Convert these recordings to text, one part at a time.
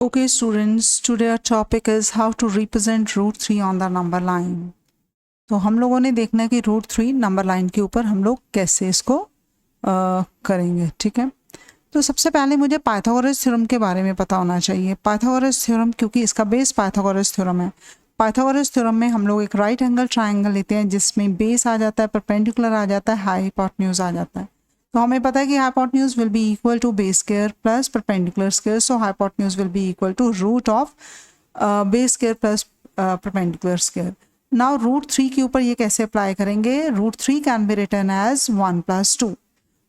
Okay students, today our topic is how to represent root 3 on the number line. तो हम लोगों ने देखना है कि रूट 3 नंबर लाइन के ऊपर हम लोग कैसे इसको करेंगे. ठीक है, तो सबसे पहले मुझे पाइथागोरस थ्योरम के बारे में पता होना चाहिए. पाइथागोरस थ्योरम, क्योंकि इसका बेस पाइथागोरस थ्योरम है. पाइथागोरस थ्योरम में हम लोग एक राइट एंगल ट्राइंगल लेते हैं जिसमें बेस आ जाता है, परपेंडिकुलर आ जाता है, हाइपोटेन्यूज आ जाता है. तो हमें पता है कि hypotenuse will be equal to base square plus perpendicular square. So hypotenuse will be equal to root of base square plus perpendicular square. Now root 3 के ऊपर ये कैसे अप्लाई करेंगे? Root 3 can be written as 1 + 2,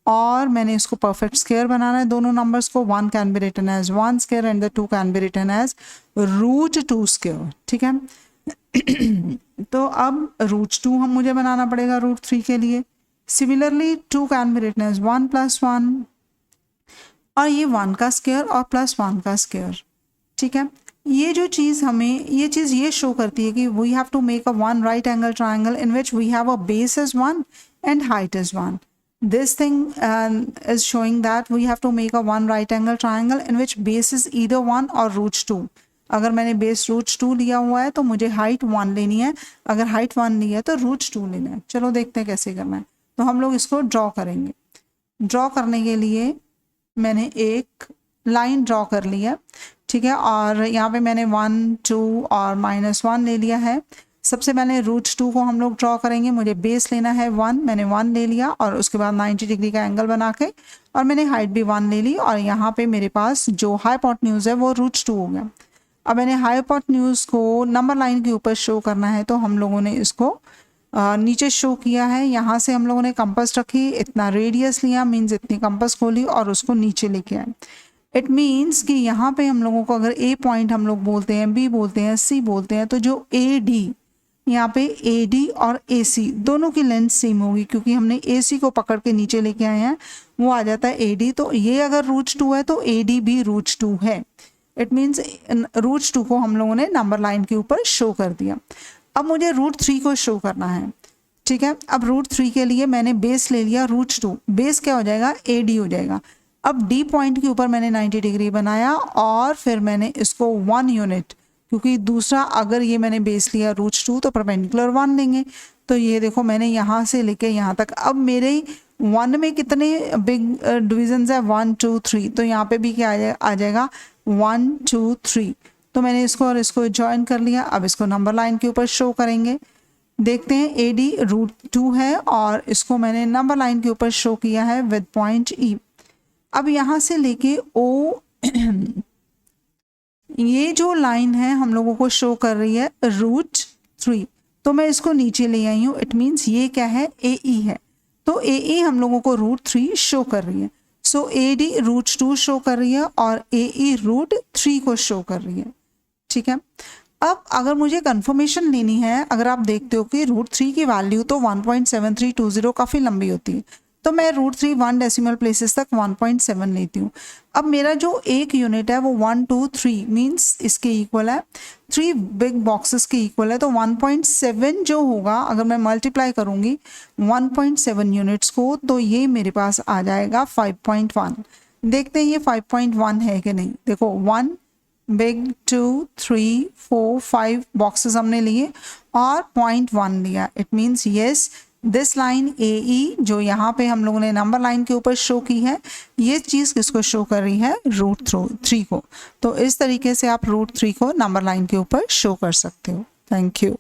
और मैंने इसको perfect square बनाना है दोनों नंबर्स को. 1 can be written as 1 square and the 2 can be written as root 2 square. ठीक है, तो अब रूट 2 मुझे बनाना पड़ेगा रूट 3 के लिए. Similarly 2 can be written as 1 + 1, और ये 1 का स्क्वायर और प्लस 1 का स्क्वायर. ठीक है, ये जो चीज़ हमें ये शो करती है कि we have to make a one right angle triangle in which we have a base is 1 and height is 1. This thing is showing that we have to make a one right angle triangle in which base is either 1 or root 2. अगर मैंने base root 2 लिया हुआ है तो मुझे height 1 लेनी है. अगर हाइट 1 ली है तो रूट 2 लेना है. चलो देखते हैं कैसे करना है. तो हम लोग इसको ड्रॉ करेंगे. ड्रॉ करने के लिए मैंने एक लाइन ड्रॉ कर ली है. ठीक है, और यहाँ पे मैंने 1, 2 और -1 ले लिया है. सबसे पहले रूट 2 को हम लोग ड्रॉ करेंगे. मुझे बेस लेना है 1, मैंने 1 ले लिया, और उसके बाद 90 डिग्री का एंगल बना के, और मैंने हाइट भी 1 ले ली, और यहाँ पे मेरे पास जो हाइपोटेन्यूज है वो रूट 2 हो गया. अब मैंने हाइपोटेन्यूज को नंबर लाइन के ऊपर शो करना है, तो हम लोगों ने इसको नीचे शो किया है. यहाँ से हम लोगों ने कंपास रखी, इतना रेडियस लिया, मीन्स इतनी कंपास खोली और उसको नीचे लेके आए. इट मीन्स कि यहाँ पे हम लोगों को अगर ए पॉइंट हम लोग बोलते हैं, बी बोलते हैं, सी बोलते हैं, तो जो ए डी, यहाँ पे ए डी और ए सी दोनों की लेंथ सेम होगी, क्योंकि हमने ए सी को पकड़ के नीचे लेके आए हैं, वो आ जाता है ए डी. तो ये अगर रूट 2 है तो ए डी भी रूट 2 है. इट मीन्स रूट 2 को हम लोगों ने नंबर लाइन के ऊपर शो कर दिया. अब मुझे रूट 3 को शो करना है. ठीक है, अब रूट 3 के लिए मैंने बेस ले लिया रूट 2. बेस क्या हो जाएगा? ए डी हो जाएगा. अब डी पॉइंट के ऊपर मैंने 90 डिग्री बनाया, और फिर मैंने इसको 1 यूनिट, क्योंकि दूसरा अगर ये मैंने बेस लिया रूट 2 तो परपेंडिकुलर 1 लेंगे. तो ये देखो मैंने यहाँ से लेके यहाँ तक, अब मेरे 1 में कितने बिग डिविजन्स है? 1, 2, 3. तो यहाँ पे भी क्या आ जाएगा? 1, 2, 3. तो मैंने इसको और इसको ज्वाइन कर लिया. अब इसको नंबर लाइन के ऊपर शो करेंगे. देखते हैं, ए डी रूट 2 है, और इसको मैंने नंबर लाइन के ऊपर शो किया है विद पॉइंट ई. अब यहाँ से लेके ओ ये जो लाइन है हम लोगों को शो कर रही है रूट 3. तो मैं इसको नीचे ले आई हूँ. इट मीन्स ये क्या है? ए ई है. तो ए ई हम लोगों को रूट 3 शो कर रही है. सो ए डी रूट 2 शो कर रही है, और ए ई रूट 3 को शो कर रही है. ठीक है, अब अगर मुझे कंफर्मेशन लेनी है, अगर आप देखते हो कि रूट 3 की वैल्यू तो 1.7320 काफ़ी लंबी होती है, तो मैं रूट 3 1 डेसिमल प्लेसेस तक 1.7 लेती हूँ. अब मेरा जो एक यूनिट है वो 1, 2, 3 मीन्स इसके इक्वल है, 3 बिग बॉक्सेस के इक्वल है. तो 1.7 जो होगा, अगर मैं मल्टीप्लाई करूँगी 1.7 यूनिट्स को, तो ये मेरे पास आ जाएगा 5.1. देखते हैं ये 5.1 है कि नहीं. देखो 1 बिग, 2, 3, 4, 5 बॉक्सेस हमने लिए और 0.1 लिया. It means yes, this line A E जो यहाँ पे हम लोगों ने नंबर लाइन के ऊपर शो की है, ये चीज़ किसको शो कर रही है? रूट 3 को. तो इस तरीके से आप रूट 3 को नंबर लाइन के ऊपर शो कर सकते हो. Thank you.